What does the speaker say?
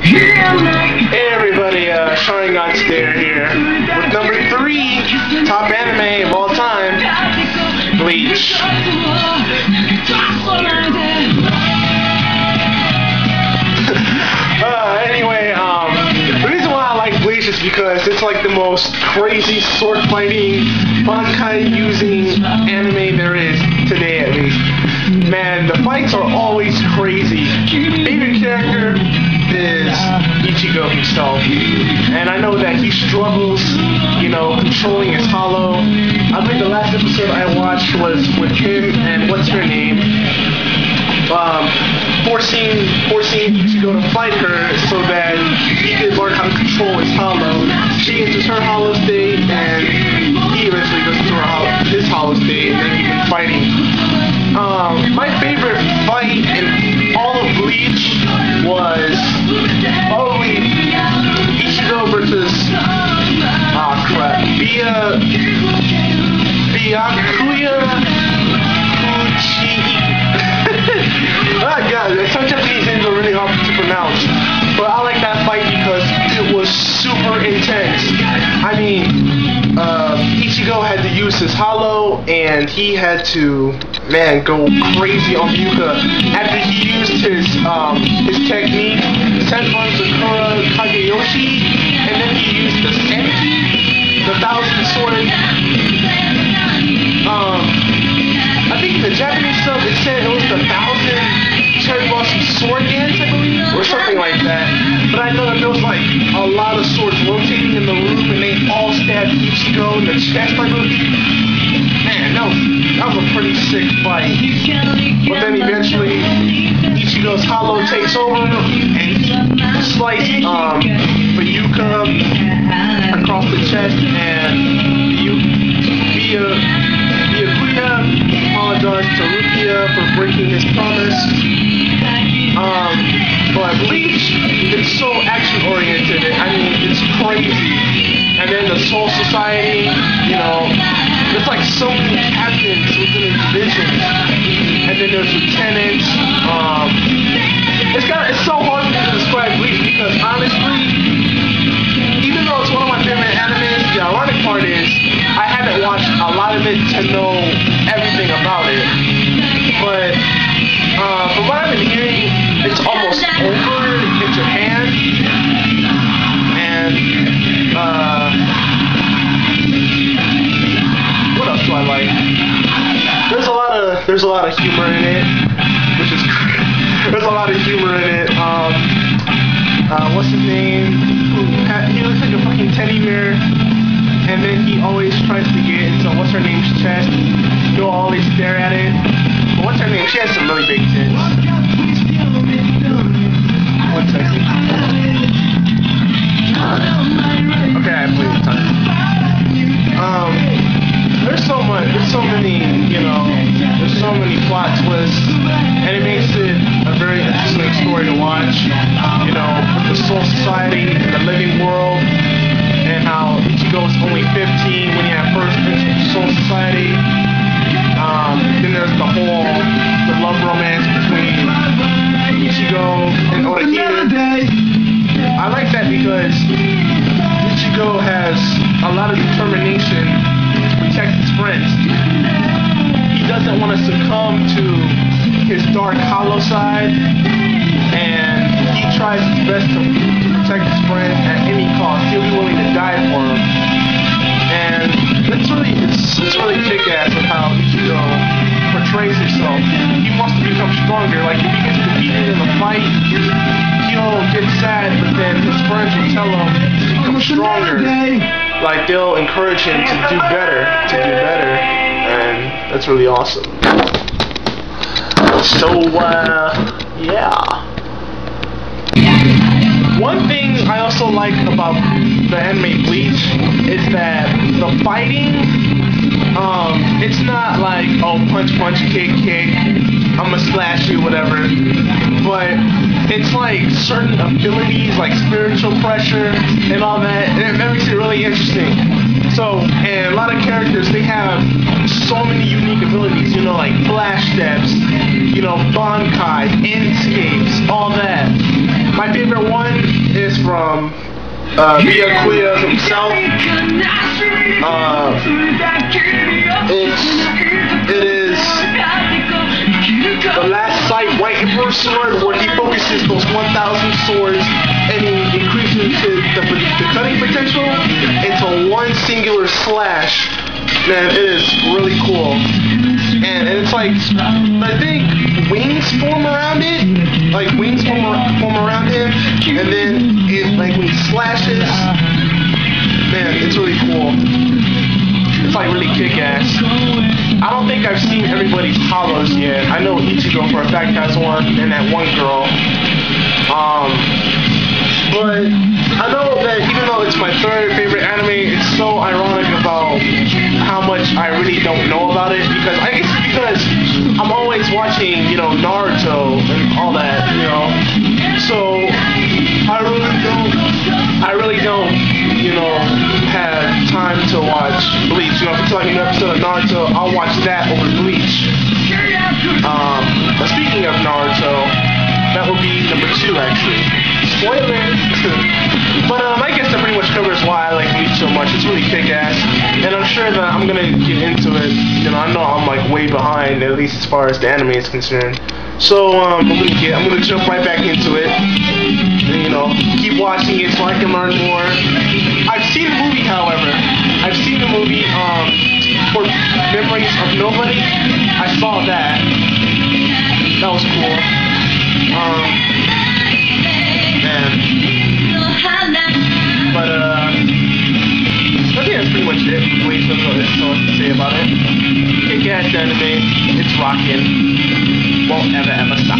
Hey everybody, SharinganStare here with number 3 top anime of all time, Bleach. Anyway, the reason why I like Bleach is because it's like the most crazy sword fighting, bankai using anime there is today at least. Man, the fights are always crazy. Favorite character is Ichigo himself, and I know that he struggles, controlling his hollow. I think the last episode I watched was with him and what's her name, forcing Ichigo to fight her so that he could learn how to control his hollow. She enters her hollow state, and he eventually goes into his hollow state, and then he's been fighting. My favorite fight in all of Bleach was probably Ichigo versus Byakuya Uchi. Oh god, some Japanese names are really hard to pronounce. But I like that fight because it was super intense. I mean, Ichigo had to use his hollow, and he had to, go crazy on Yuka. After he used his technique, Senbon Sakura Kageyoshi, and then he used the Senki, the Thousand Sword. I think in the Japanese sub it said it was the 1,000 Cherry Blossom Sword Dance, I believe, or something like that. But I know that there was like a lot of swords rotating in the room, and they all stabbed Ichigo in the chest, I believe. Man, that was a pretty sick fight. But then eventually, Ichigo's hollow takes over, and he sliced Yuka across the chest, and Byakuya apologized to Rukia for breaking his promise. But Bleach, it's so action-oriented. I mean, it's crazy. And then the Soul Society, there's like so many captains within the divisions. And then there's lieutenants. It's so hard for me to describe Bleach because honestly, even though it's one of my favorite animes, the ironic part is I haven't watched a lot of it to know everything about it. But from what I've been hearing, it's almost over in Japan. And what else do I like? There's a lot of humor in it, which is there's a lot of humor in it. What's his name? He looks like a fucking teddy bear, and then he always tries to get into what's her name's chest. You'll always stare at it. But what's her name? She has some really big tits. 1 second. Okay, I believe it's time. There's so many plot twists, and it makes it a very interesting story to watch. With the Soul Society and the living world, and how Ichigo was only 15 when he had first entered the Soul Society. Then there's the love romance between Ichigo and Orihime. I like that because Ichigo has a lot of determination to protect his friends. He doesn't want to succumb to his dark hollow side, and he tries his best to protect his friends at any cost. He'll be willing to die for them. And it's really kick-ass with how Ichigo portrays himself. He wants to become stronger. Like if he gets defeated in a fight, he'll get sad, but then his friends will tell him to become stronger. Like they'll encourage him to do better, and that's really awesome. So, yeah. One thing I also like about the anime Bleach is that the fighting, it's not like, oh, punch, kick, I'ma slash you, whatever. But it's like certain abilities, like spiritual pressure and all that, and that makes it really interesting. So, and a lot of characters, they have so many unique abilities, like flash steps, bankai, escapes, all that. My favorite one is from Kuya himself. It is the last sight White Emperor sword, where he focuses those 1,000 swords and he increases the cutting potential into one singular slash. Man, it is really cool. And it's like, I think wings form around it, like wings form around him, and then it, like when he slashes, man, it's really cool. It's like really kick-ass. I don't think I've seen everybody's hollows yet. I know Ichigo for a fact has one, and that one girl. But I know that even though it's my third favorite anime, it's so ironic about how much I really don't know about it, because I guess it's because I'm always watching, you know, Naruto and all that, you know. So I really don't, you know, have time to watch Bleach. You know, if it's like an episode of Naruto, I'll watch that over Bleach. But speaking of Naruto, that would be number 2 actually. Spoiler! But I guess that pretty much covers why I like Bleach so much. It's really kick-ass, and I'm sure that I'm gonna get into it. You know, I know I'm like way behind, at least as far as the anime is concerned. So I'm gonna jump right back into it, and, you know, keep watching it so I can learn more. I've seen the movie, however. I've seen the movie for Memories of Nobody. I saw that. That was cool. But I think that's pretty much it. Bleach, that's all I can say about it. Kick-ass anime. It's rockin'. Won't ever stop.